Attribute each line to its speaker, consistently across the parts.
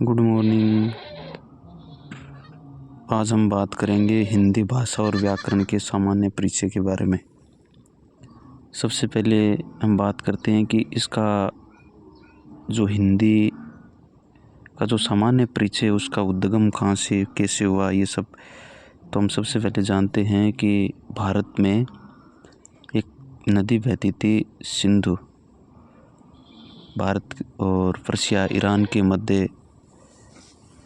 Speaker 1: Good morning. आज हम बात करेंगे हिंदी भाषा और व्याकरण के सामान्य परिचय के बारे में। सबसे पहले हम बात करते हैं कि इसका जो हिंदी का जो सामान्य परिचय उसका उद्गम कहाँ से कैसे हुआ, ये सब। तो हम सबसे पहले जानते हैं कि भारत में एक नदी बहती थी सिंधु। भारत और पर्शिया ईरान के मध्य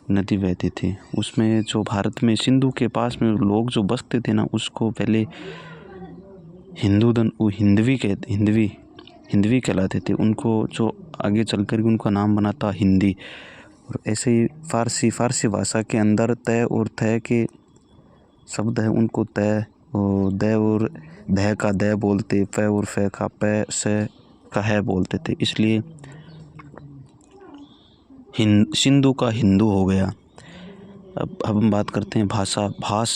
Speaker 1: नदी बहती थी। उसमें जो भारत में सिंधु के पास में लोग जो बसते थे ना, उसको पहले हिंदवी कहलाते थे। उनको जो आगे चल कर उनका नाम बना था हिंदी। और ऐसे ही फारसी भाषा के अंदर तय और थ के शब्द है, उनको तय और द और ध का द बोलते, प और फ का प से का है बोलते थे। इसलिए सिंधु का हिंदू हो गया। अब हम बात करते हैं भाषा। भास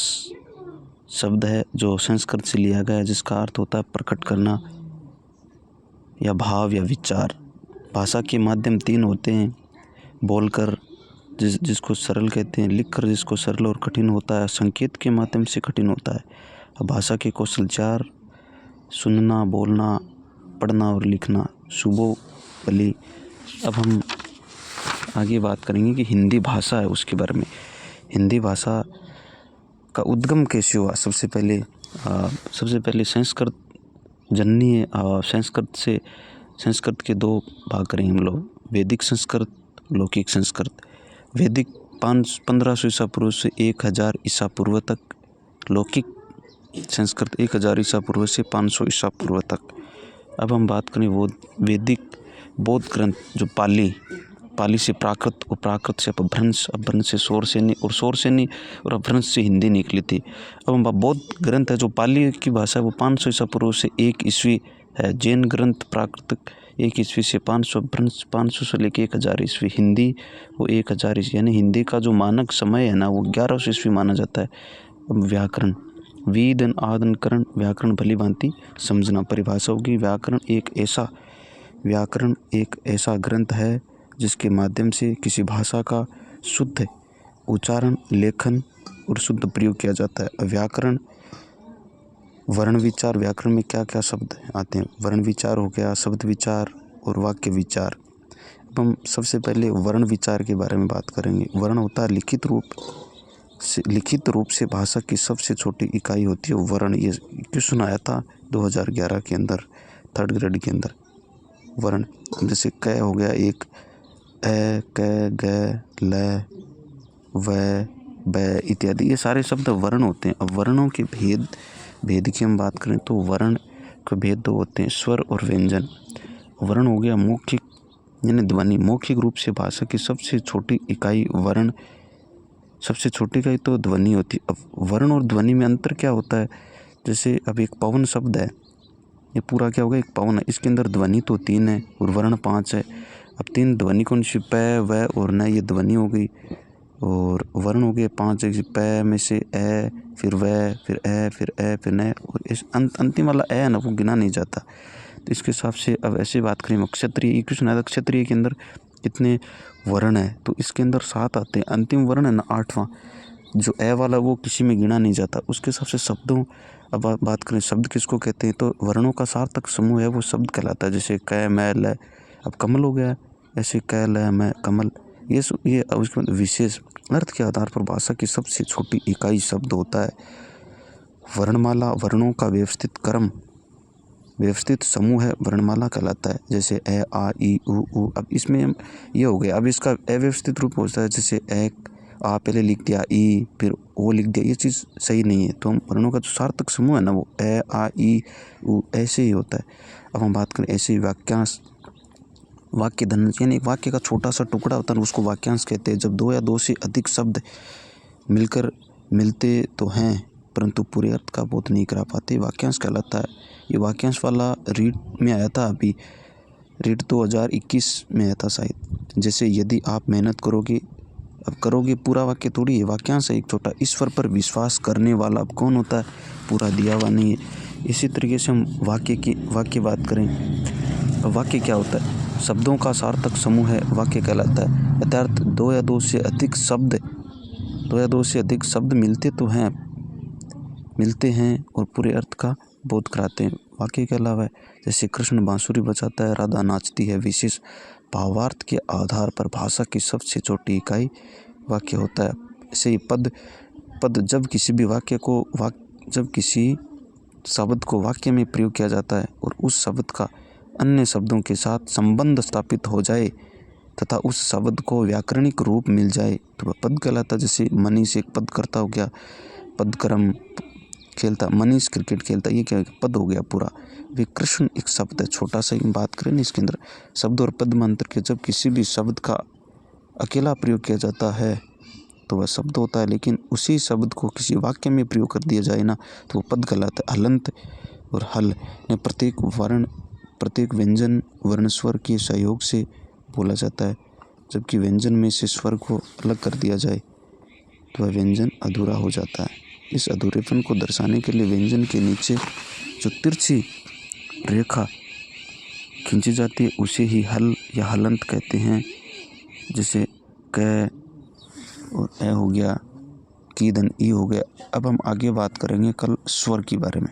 Speaker 1: शब्द है जो संस्कृत से लिया गया है, जिसका अर्थ होता है प्रकट करना या भाव या विचार। भाषा के माध्यम तीन होते हैं: बोलकर जिसको सरल कहते हैं, लिखकर जिसको सरल और कठिन होता है, संकेत के माध्यम से कठिन होता है। अब भाषा के कौशल चार: सुनना, बोलना, पढ़ना और लिखना। सुबो बली। अब हम आगे बात करेंगे कि हिंदी भाषा है उसके बारे में। हिंदी भाषा का उद्गम कैसे हुआ। सबसे पहले संस्कृत जननी है। संस्कृत के दो भाग करेंगे हम लोग: वैदिक संस्कृत, लौकिक संस्कृत। वैदिक 1500 ईसा पूर्व से 1000 ईसा पूर्व तक, लौकिक संस्कृत 1000 ईसा पूर्व से 500 ईसा पूर्व तक। अब हम बात करें वैदिक बौद्ध ग्रंथ, जो पाली से प्राकृत और प्राकृत से अपभ्रंश, अपभ्रंश से सौरसेनी और सौरसेनी और अपभ्रंश से हिंदी निकली थी। अब हम बौद्ध ग्रंथ है जो पाली की भाषा है, वो 500 ईसा पूर्व से 1 ईस्वी है। जैन ग्रंथ प्राकृतिक 1 ईस्वी से 500, अपभ्रंश 500 से लेकर 1000 ईस्वी। हिंदी वो 1000 ईस्वी, यानी हिंदी का जो मानक समय है ना, वो 1100 ईस्वी माना जाता है। अब व्याकरण, वेदन आदन करण, व्याकरण भली भांति समझना। परिभाषा होगी: व्याकरण एक ऐसा ग्रंथ है जिसके माध्यम से किसी भाषा का शुद्ध उच्चारण, लेखन और शुद्ध प्रयोग किया जाता है। व्याकरण वर्ण विचार। व्याकरण में क्या क्या शब्द आते हैं? वर्ण विचार हो गया, शब्द विचार और वाक्य विचार। अब हम सबसे पहले वर्ण विचार के बारे में बात करेंगे। वर्ण होता है लिखित रूप से भाषा की सबसे छोटी इकाई होती है वर्ण। ये क्वेश्चन आया था 2011 के अंदर, 3rd ग्रेड के अंदर। वर्ण जैसे क हो गया एक, ए, क, ग, ल, व, ब इत्यादि, ये सारे शब्द वर्ण होते हैं। अब वर्णों के भेद की हम बात करें तो वर्ण के भेद दो होते हैं: स्वर और व्यंजन। वर्ण हो गया मौखिक यानी ध्वनि। मौखिक रूप से भाषा की सबसे छोटी इकाई वर्ण, सबसे छोटी इकाई तो ध्वनि होती है। अब वर्ण और ध्वनि में अंतर क्या होता है? जैसे अब एक पवन शब्द है, ये पूरा क्या होगा? एक पवन है, इसके अंदर ध्वनि तो 3 है और वर्ण 5 है। अब 3 ध्वनि कौन सी? प, व और न, ये ध्वनि हो गई। और वर्ण हो गए 5, जैसे प में से ए, फिर व, फिर ए, फिर ए, फिर न, और इस अंतिम वाला ए है ना, वो गिना नहीं जाता। तो इसके हिसाब से अब ऐसे बात करें क्षत्रिय, ये क्वेश्चन आया था क्षत्रिय के अंदर कितने वर्ण है, तो इसके अंदर 7 आते हैं। अंतिम वर्ण है ना 8वां, जो ए वाला, वो किसी में गिना नहीं जाता। उसके हिसाब से शब्दों, अब बात करें शब्द किसको कहते हैं, तो वर्णों का सार्थक समूह है वो शब्द कहलाता है। जैसे क, मैं, ल, अब कमल हो गया, ऐसे क, ल, मैं, कमल। ये उसके विशेष अर्थ के आधार पर भाषा की सबसे छोटी इकाई शब्द होता है। वर्णमाला वर्णों का व्यवस्थित समूह है, वर्णमाला कहलाता है। जैसे ए, आ, ई, उ। अब इसमें ये हो गया। अब इसका अव्यवस्थित रूप होता है, जैसे ए, आ पहले लिख दिया, ई फिर ओ लिख दिया, ये चीज़ सही नहीं है। तो हम वर्णों का जो सार्थक समूह है ना, वो ए, आ, ई, उ ऐसे ही होता है। अब हम बात करें ऐसे ही वाक्यांश। वाक्य धन यानी वाक्य का छोटा सा टुकड़ा होता है, उसको वाक्यांश कहते हैं। जब 2 या 2 से अधिक शब्द मिलते तो हैं परंतु पूरे अर्थ का बोध नहीं करा पाते, वाक्यांश कहलाता है। ये वाक्यांश वाला रीट में आया था, अभी रीट 2021 में आया था शायद। जैसे यदि आप मेहनत करोगे, अब करोगे पूरा वाक्य थोड़ी है, वाक्यांश है एक छोटा। ईश्वर पर विश्वास करने वाला, अब कौन होता है? पूरा दिया हुआ नहीं है। इसी तरीके से हम वाक्य बात करें। अब वाक्य क्या होता है? शब्दों का सार्थक समूह है वाक्य कहलाता है। यथार्थ दो या दो से अधिक शब्द मिलते हैं और पूरे अर्थ का बोध कराते हैं, वाक्य कहलावा है। जैसे कृष्ण बांसुरी बजाता है, राधा नाचती है। विशेष भावार्थ के आधार पर भाषा की सबसे छोटी इकाई वाक्य होता है। ऐसे ही पद जब किसी शब्द को वाक्य में प्रयोग किया जाता है और उस शब्द का अन्य शब्दों के साथ संबंध स्थापित हो जाए तथा उस शब्द को व्याकरणिक रूप मिल जाए तो वह पद कहलाता है। जैसे मनीष एक पद करता हो गया, पदक्रम खेलता, मनीष क्रिकेट खेलता, ये क्या पद हो गया पूरा। वे कृष्ण एक शब्द है, छोटा सा ही बात करें इसके अंदर शब्द और पद मंत्र के जब किसी भी शब्द का अकेला प्रयोग किया जाता है तो वह शब्द होता है, लेकिन उसी शब्द को किसी वाक्य में प्रयोग कर दिया जाए ना तो वो पद कहलाता है। हलंत और हल में प्रत्येक व्यंजन वर्ण स्वर के सहयोग से बोला जाता है, जबकि व्यंजन में से स्वर को अलग कर दिया जाए तो वह व्यंजन अधूरा हो जाता है। इस अधूरेपन को दर्शाने के लिए व्यंजन के नीचे जो तिरछी रेखा खींची जाती है उसे ही हल या हलंत कहते हैं। जैसे क और ए हो गया, की धन ई हो गया। अब हम आगे बात करेंगे कल स्वर के बारे में।